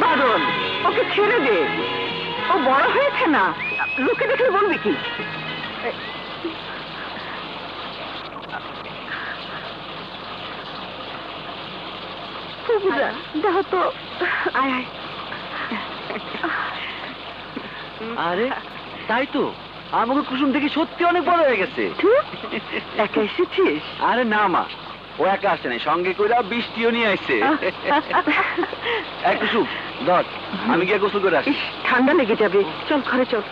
বাদল, ওকে ছেড়ে দে, ও বড় হয়েছে না, লোকে দেখলে বলবে কি? দেখো তো, আয় আয়। আরে তাই তো, আমাকে কুসুম থেকে সত্যি অনেক বড় হয়ে গেছে। একা এসেছিস? আরে না মা, ও একা আসে নাই, সঙ্গে কইরা বৃষ্টিও নিয়ে আসছে। এক কুসুম ধর, আমি গিয়ে গোসল করে আসি। ঠান্ডা লেগে যাবে, চল ঘরে চল।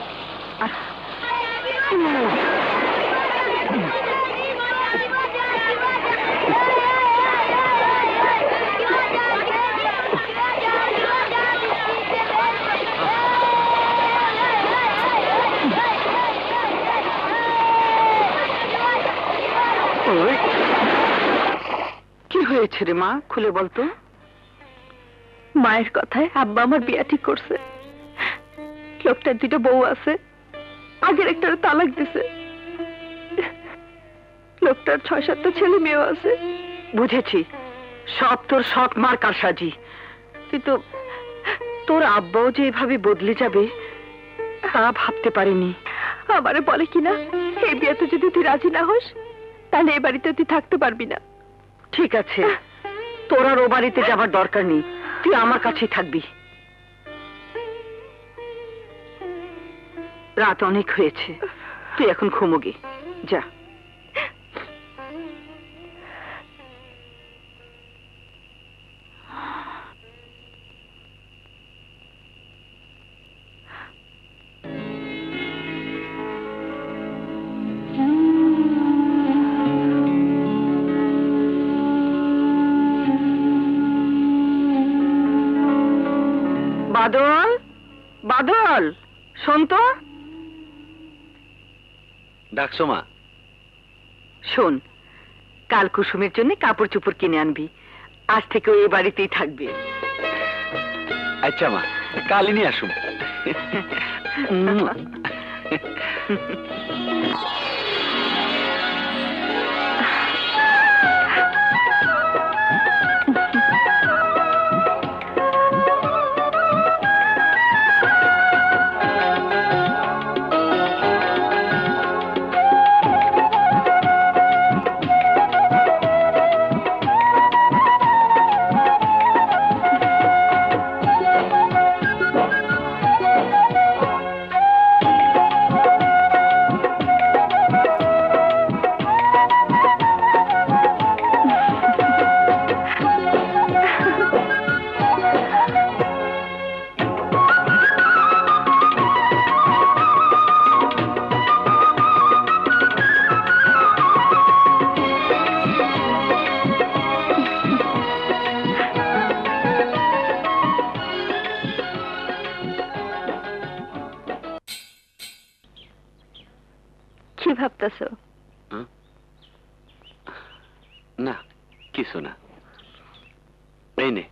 কি হয়েছে রে মা, খুলে বলতো। মায়ের কথায় আব্বা আমার বিয়া ঠিক করছে। লোকটার দুটো বউ আছে, আগের একটার তালাক দিছে। লোকটার ৬-৭টা ছেলে মেয়েও আছে। বুঝেছি, সব তোর শখ মার কারসাজি, কিন্তু তোর আব্বাও যে এভাবে বদলে যাবে তা ভাবতে পারিনি। আমারে বলে কিনা, এই বিয়েতে যদি তুই রাজি না হোস তাহলে এই বাড়িতে তুই থাকতে পারবি না। ঠিক আছে, তোর আর ও বাড়িতে যাবার দরকার নেই, তুই আমার কাছেই থাকবি। রাত অনেক হয়েছে, তুই এখন ঘুমোগে, যা। বাদল, বাদল, শোন তো। ডাকছো মা? শোন, কাল কুসুমের জন্য কাপড় চোপড় কিনে আনবি, আজ থেকে ওই বাড়িতেই থাকবে। আচ্ছা মা, কালই নিয়ে আসুন। কি ভাবতেছো? না কিছু না, এই নে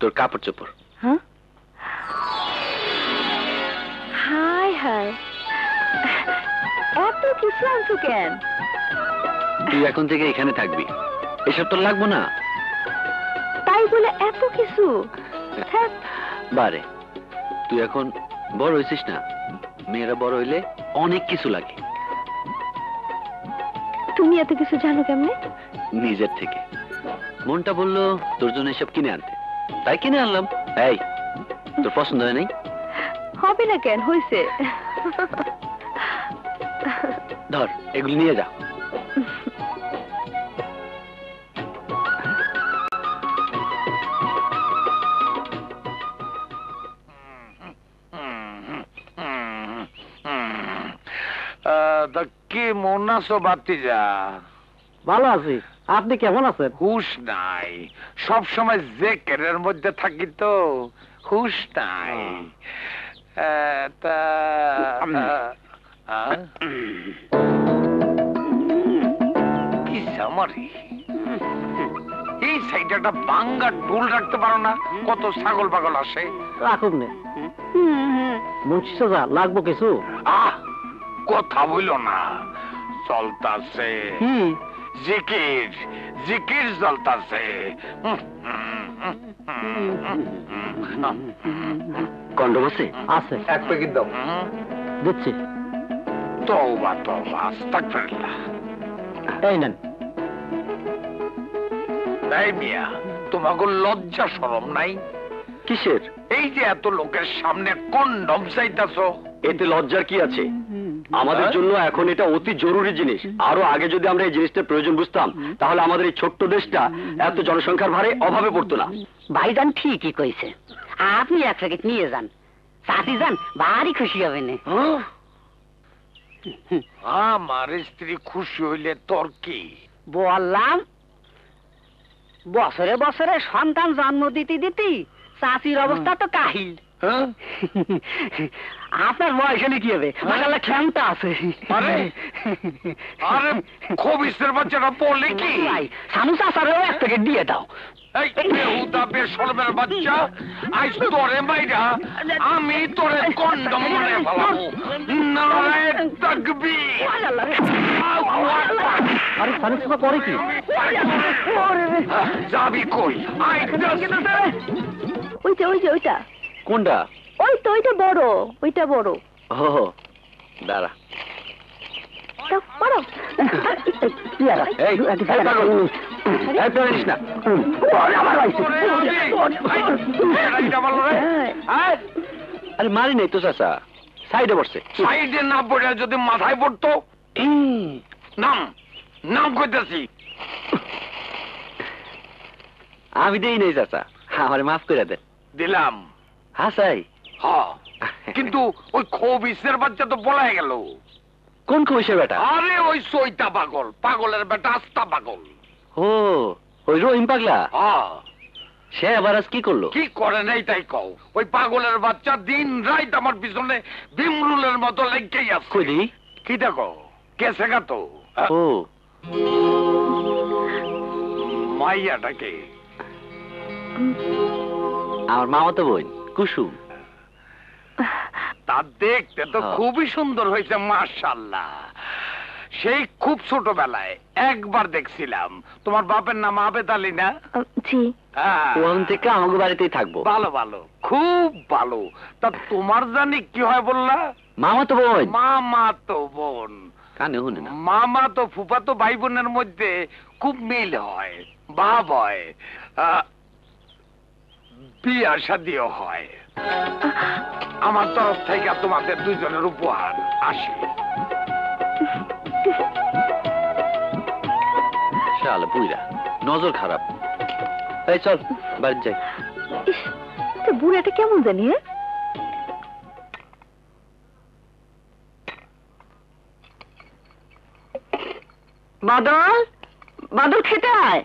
তোর কাপড় চোপড়। হ্যাঁ, হায় হায়, এত কিছু আনছো কেন? তুই এখন থেকে এখানে থাকবি, এসব তোর লাগবো না। তাই বলে এত কিছু? বারে, তুই এখন বড় হয়েছিস না, মেয়েরা বড় হইলে অনেক কিছু লাগে। তুমি এত কিছু জানো কেমনে? নিজের থেকে। মনটা বললো তোর জন্য এসব কিনে আনতে, তাই কিনে আনলাম। এই, তোর পছন্দ হয় নাই? হবে না কেন, হয়েছে। ধর, এগুলি নিয়ে যা। কি মন আছো বাতিজা? ভালো আছি, আপনি কেমন আছেন? হুশ নাই, সব সময় জেকেরের মধ্যে থাকি তো, হুশ নাই। কি জামারি, এই সাইডে একটা বাঙ্গা ডুল রাখতে পারো না? কত ছাগল পাগল আসে। রাখুন নে মুন্সি সাজা, লাগবো কিছু? কথা বইল না, চলতাছে জিকির, জিকির চলতাছে। কন্ডম আছে? আছে, এক প্যাকেট দাও। দিচ্ছি। তওবা তওবা, আস্তাগফিরুল্লাহ। এই নেন। এই মিয়া, তোমাকে লজ্জা শরম নাই? কিসের? এই যে এত লোকের সামনে কন্ডম চাইতাছো। এতে লজ্জার কি আছে? আমাদের জন্য এখন এটা অতি জরুরি জিনিস। আরো আগে যদি আমরা এই জিনিসটার প্রয়োজন বুঝতাম, তাহলে আমাদের এই ছোট্ট দেশটা এত জনসংখ্যার ভারে অভাবে পড়তো না। ভাইজান ঠিকই কইছে, আপনি এক প্যাকেট নিয়ে যান, চাচি যান, ভারী খুশি হবেন। আমার স্ত্রী খুশি হইলে তোর কি? বললাম বছরে বছরে সন্তান জন্ম দিতে দিতে চাচির অবস্থা তো কাহিল। আপনার বয়স হলে কি হবে? মাশাআল্লাহ ক্ষমতা আছে। আরে আরে খবিসের বাচ্চাটা বলে কি? ভাই সানু চাচারও এক প্যাকেট দিয়ে দাও। এই বেহুদা বেশরমের বাচ্চা, আজ তোরে মাইরা আমি তোরে কন্ডম মনে ফেলাবো। নারায়ে তাকবীর। আরে সানু চাচা করে কি? যাবি কই? ওইটা ওইটা ওইটা কোনটা? ওই তো ওইটা বড়, ওইটা বড়। ও দাঁড়া। দাও, বড়। এই পারিস না। আরে মারি নাই তো চাচা, সাইডে বসছে। সাইডে না পড়ে যদি মাথায় পড়তো। নাম নাম কইতেছি। আমি দেই নাই চাচা, আমার মাফ করে দেন। দিলাম। হাসাই। হ্যাঁ, কিন্তু ওই খবিসের বাচ্চা তো বলাই গেল। কোন কইছে বেটা? আরে ওই সইতা পাগল, পাগলের বেটা আস্তা পাগল। ও ওই রহিম পাগলা, হ্যাঁ, সে আবার আজ কি করলো? কি করে নাই তাই কও। ওই পাগলের বাচ্চা দিন রাত আমার পিছনে বিমরুলের মতো লেগেই আছে। কই দি? কি দেখো কেসে গাতো। ও মাইয়াটাকে আমার মামা তো বোন কুসুম। তা দেখতে তো হ্যাঁ। খুবই সুন্দর হয়েছে, মাশাআল্লাহ। সেই খুব ছোটবেলায় একবার দেখছিলাম। তোমার বাপের নাম আবেদ আলী না? জি। হ্যাঁ। ওখান থেকে আমাকে বাড়িতেই থাকবো। ভালো ভালো, খুব ভালো। তা তোমার জানি কি হয় বললা? মামা তো বোন। মামা তো বোন। কানে শুনে না। মামা তো ফুফাতো ভাই বোনের মধ্যে খুব মিল হয়, ভাব হয়, বিয়া শাদিও হয়। আমার তরফ থেকে তোমাদের দুজনের উপহার আসে। শালা বুইরা নজর খারাপ। এই চল বাড়ি যাই। ইস, তো বুড়াটা কেমন জানি? বাদল, বাদল খেতে আয়।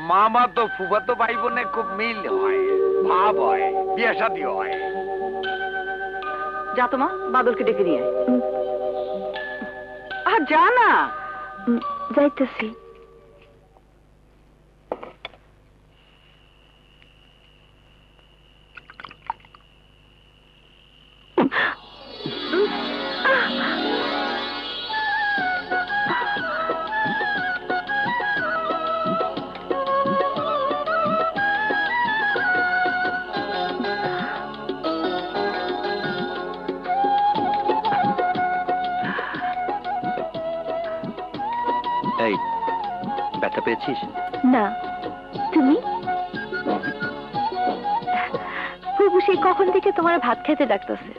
মামা তো ফুফাতো ভাই বোনে খুব মিল হয়, ভাব হয়, বিয়া শাদি হয়। যা তোমা, বাদলকে ডেকে নিয়ে আয়। যা না। যাইতেছি। এই ব্যথা পেয়েছিস? না, তুমি? প্রভু সেই কখন থেকে তোমার ভাত খেতে ডাকতেছে।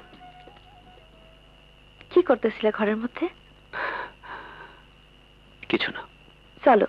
কি করতেছিলে ঘরের মধ্যে? কিছু না। চলো।